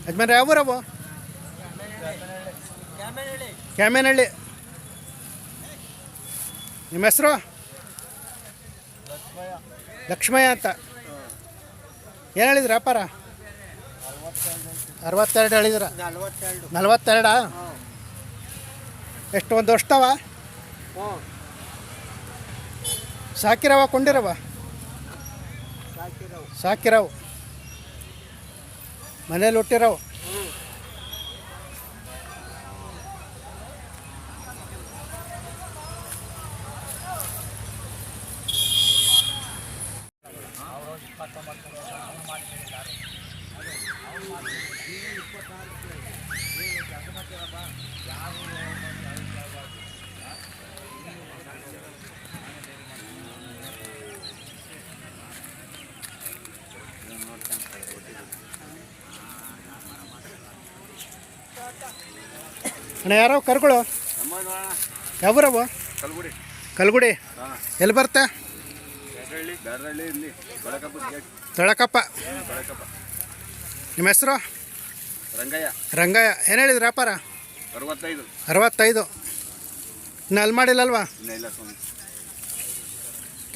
ಯಜಮಾನ್ರೆ ಯಾವ ಊರವು? ಕ್ಯಾಮೇನಹಳ್ಳಿ. ನಿಮ್ಮ ಹೆಸರು? ಲಕ್ಷ್ಮಯ್ಯ ಅಂತ. ಏನು ಹೇಳಿದ್ರಿ ವ್ಯಾಪಾರ? 62 ಹೇಳಿದ್ರ? 42. ಎಷ್ಟು ಒಂದು ವರ್ಷದವ? ಸಾಕಿರವ ಕೊಂಡಿರವ? ಸಾಕಿರವು. ಮನೇಲಿ ಹುಟ್ಟಿರವು. ಅಣ್ಣ ಯಾರೋ ಕರ್ಗಳು ಯಾವೂರವು? ಕಲ್ಗುಡಿ. ಎಲ್ಲಿ ಬರ್ತೆ? ತಳಕಪ್ಪ. ನಿಮ್ಮ ಹೆಸರು? ರಂಗಯ್ಯ. ಏನು ಹೇಳಿದ್ರಿ ವ್ಯಾಪಾರ? 65. ಇನ್ನು ಅಲ್ಲಿ ಮಾಡಿಲ್ಲಲ್ವಾ?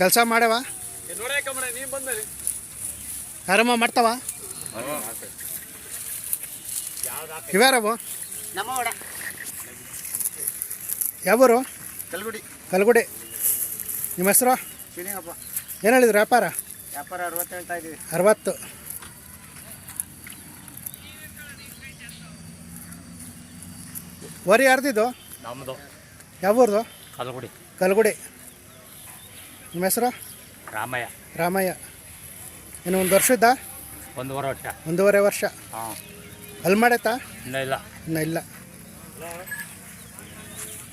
ಕೆಲಸ ಮಾಡ್ಯವ? ಆರಾಮ ಮಾಡ್ತಾವ? ಇವ್ಯಾರವು? ಯಾವೂರು? ಕಲ್ಗುಡಿ. ನಿಮ್ಮ ಹೆಸರು? ಏನು ಹೇಳಿದ್ರಿ ವ್ಯಾಪಾರ? 60. ವರಿ ಯಾರ್ದಿದ್ದು? ನಮ್ಮದು. ಯಾವೂರ್ದು? ಕಲ್ಗುಡಿ. ನಿಮ್ಮ ಹೆಸರು? ರಾಮಯ್ಯ. ಇನ್ನು ಒಂದು ವರ್ಷದ? 1.5 ವರ್ಷ. ಅಲ್ಲಿ ಮಾಡೈತಾ? ಇನ್ನೂ ಇಲ್ಲ.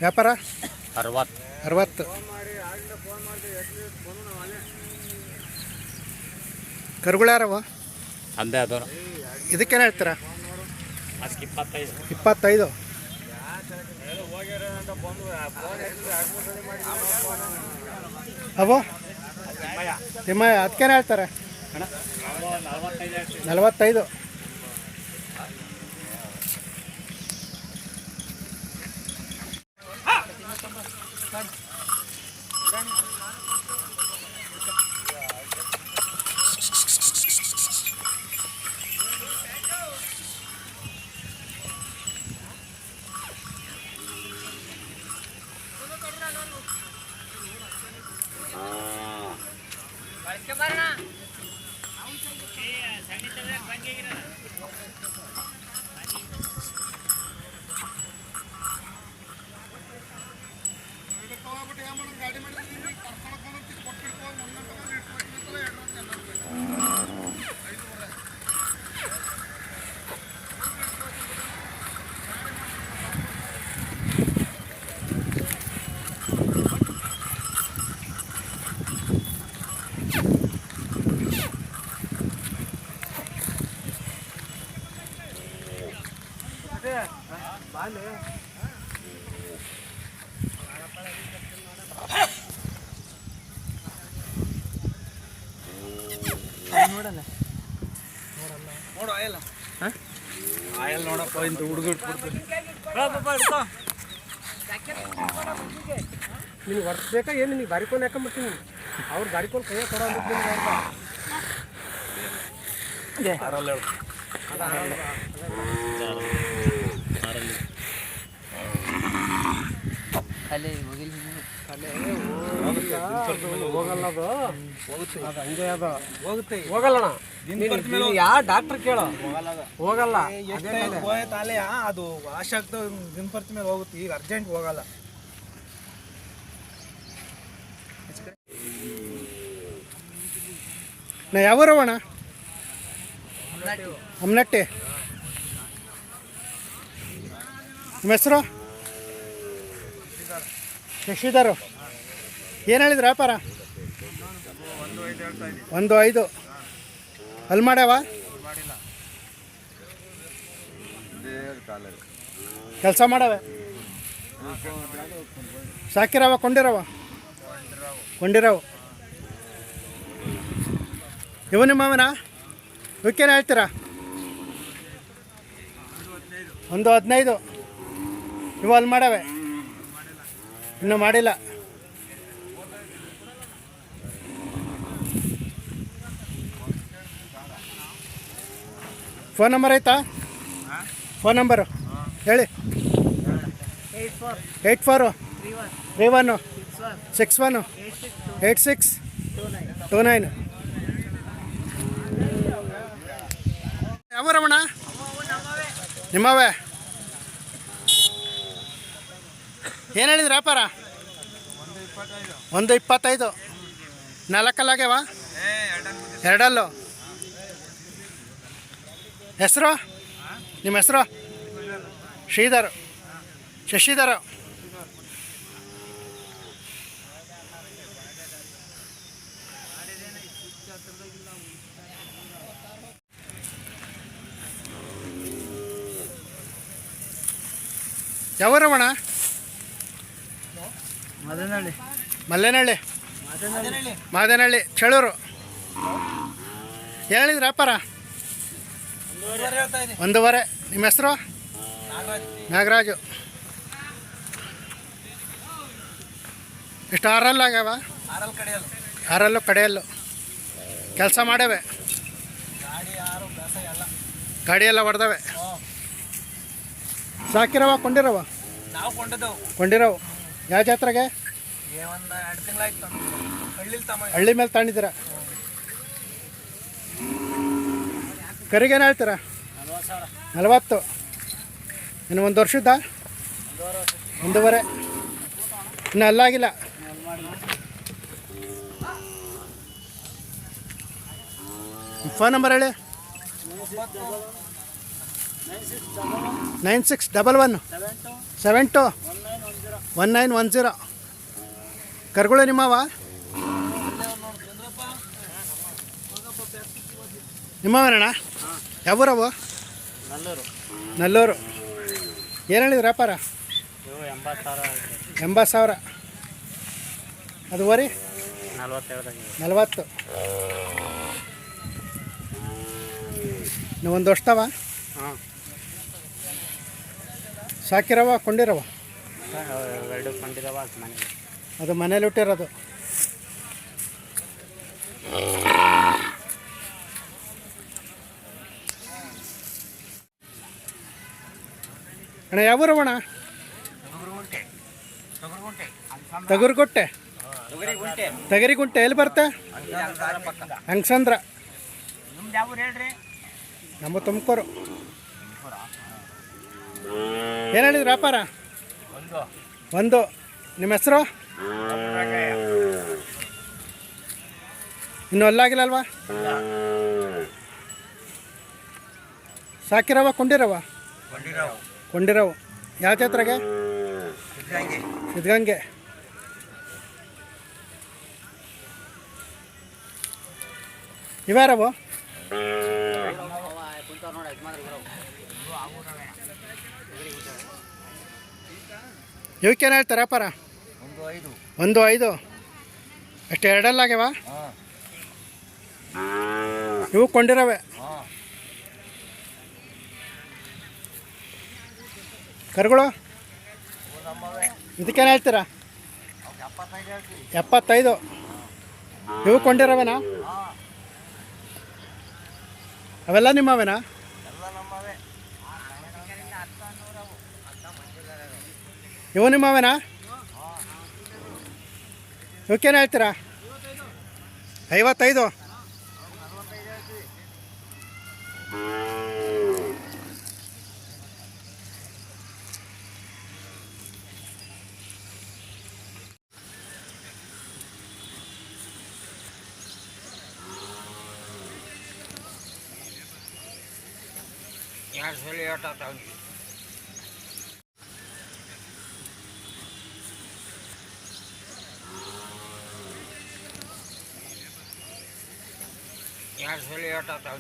ವ್ಯಾಪಾರ? 60. ಕರುಗಳು ಯಾರವ? ಇದಕ್ಕೇನು ಹೇಳ್ತೀರಾ? 25. ಅವು ತಿಮ್ಮಯ್ಯ ಅದಕ್ಕೇನು ಹೇಳ್ತಾರೆ? 45. ನೋಡಪ್ಪ ಇಂತ ಹುಡುಗ ನಿನಗೆ ಹೊರ್ಸ್ಬೇಕಾ ಏನು? ನಿನಗೆ ಗಾರಿಕೋನ್ ಯಾಕಂಬಿಡ್ತೀನಿ. ಅವ್ರು ಗಾರಿಕೋನ್ ಕೈಯಾಗ ಕೊಡೋ ಹೋಗಲ್ಲ. ಯಾವ ಡಾಕ್ಟರ್ ಕೇಳೋ ಹೋಗಲ್ಲ. ಅದು ವಾಶ್ ಆಗ್ತಾ ದಿನಪರ್ತಿ ಮೇಲೆ ಹೋಗುತ್ತೆ. ಈಗ ಅರ್ಜೆಂಟ್ ಹೋಗಲ್ಲ. ನಾ ಯಾವೂರವಣ? ಅಮ್ನಟ್ಟಿ. ನಿಮ್ಮ ಹೆಸರು? ಶಶಿಧರ್. ಏನು ಹೇಳಿದ್ರಿ ವ್ಯಾಪಾರ? 1.5. ಅಲ್ಲಿ ಮಾಡ್ಯಾವ? ಕೆಲಸ ಮಾಡವೆ? ಸಾಕಿರವ ಕೊಂಡಿರವ? ಇವು ನಿಮ್ಮ ಮಾವನ? ಇವಕ್ಕೇನು ಹೇಳ್ತೀರಾ? ಒಂದು 15. ಇವು ಅಲ್ಲಿ ಮಾಡವೆ, ಇನ್ನೂ ಮಾಡಿಲ್ಲ. ಫೋನ್ ನಂಬರ್ ಐತಾ? ಫೋನ್ ನಂಬರು ಹೇಳಿ. 84 31 61 86 29. ಯಾವ ರಮಣ? ನಿಮ್ಮವೇ. ಏನು ಹೇಳಿದ್ರಿ ವ್ಯಾಪಾರ? 125. 4 ಆಗ್ಯಾವ? 2. ಹೆಸರು? ನಿಮ್ಮ ಹೆಸರು? ಶ್ರೀಧರ್, ಶಶಿಧರ. ಯಾವ ರಮಣ? ಮಲ್ಲೇನಹಳ್ಳಿ. ಮಾದೇನಹಳ್ಳಿ ಚಳೂರು. ಏನು ಹೇಳಿದ್ರಿ ವ್ಯಾಪಾರ? 1.5. ನಿಮ್ಮ ಹೆಸರು? ನಾಗರಾಜು. ಎಷ್ಟು 6 ಆಗ್ಯಾವ? 6 ಕಡೆಯಲ್ಲು ಕೆಲಸ ಮಾಡ್ಯಾವೆ. ಗಾಡಿ ಎಲ್ಲ ಹೊಡೆದವೆ. ಸಾಕಿರವ ಕೊಂಡಿರವ? ಕೊಂಡಿರವು. ಯಾವ ಜಾತ್ರೆಗೆ? ಹಳ್ಳಿ ಮೇಲೆ ತಗೊಂಡಿದ್ದೀರ? ಕರಿಗೇನು ಹೇಳ್ತೀರಾ? 40. ಇನ್ನು 1 ವರ್ಷದ? 1.5. ಇನ್ನು ಅಲ್ಲಾಗಿಲ್ಲ. ಫೋನ್ ನಂಬರ್ ಹೇಳಿ. 9611 72 1910. ಕರ್ಗಳು ನಿಮ್ಮವ? ನಿಮ್ಮವನಣ್ಣ? ಯಾವೂರವು? ನಲ್ಲೂರು. ಏನು ಹೇಳಿದ್ರಿ ವ್ಯಾಪಾರ? 80,000. ಅದು ವರಿ 40. ನೀವು 1 ವರ್ಷದವ? ಸಾಕಿರವ ಕೊಂಡಿರವ? ಅದು ಮನೇಲಿ ಹುಟ್ಟಿರೋದು. ಅಣ್ಣ ಯಾವೂರವಣ? ತಗರಿಗುಂಟೆ. ತಗರಿಗುಂಟೆ ಎಲ್ಲಿ ಬರುತ್ತೆ? ಹಂಗಸಂದ್ರ. ನಮ್ಮ ತುಮಕೂರು. ಏನು ಹೇಳಿದ್ರಿ ವ್ಯಾಪಾರ? 1. ನಿಮ್ಮ ಹೆಸರು? ಇನ್ನೂ ಅಲ್ಲಾಗಿಲ್ಲಲ್ವಾ? ಸಾಕಿರವ ಕೊಂಡಿರವ? ಕೊಂಡಿರವು. ಯಾವ ಜಾತ್ರೆಗೆ? ಸಿದ್ಧಗಂಗೆ. ಇವ್ಯಾರವು? ಇವಕ್ಕೇನು ಹೇಳ್ತಾರೆ ವ್ಯಾಪಾರ? 1.5. ಅಷ್ಟು 2 ಆಗ್ಯಾವ? ಇವು ಕೊಂಡಿರವೆ. ಕರುಗಳು ಇದಕ್ಕೇನು ಹೇಳ್ತೀರಾ? 75. ಇವು ಕೊಂಡಿರವೇನಾ? ಅವೆಲ್ಲ ನಿಮ್ಮವೇನಾ? ಇವು ನಿಮ್ಮವೇನಾ? ಇವಕ್ಕೇನು ಹೇಳ್ತೀರಾ? 55. ಎರಡು ಸಲ ಏಟ್ ಆಗ್ತಾವ? 2 ಸಲ ಏಟ್ ಆಗ್ತಾವ?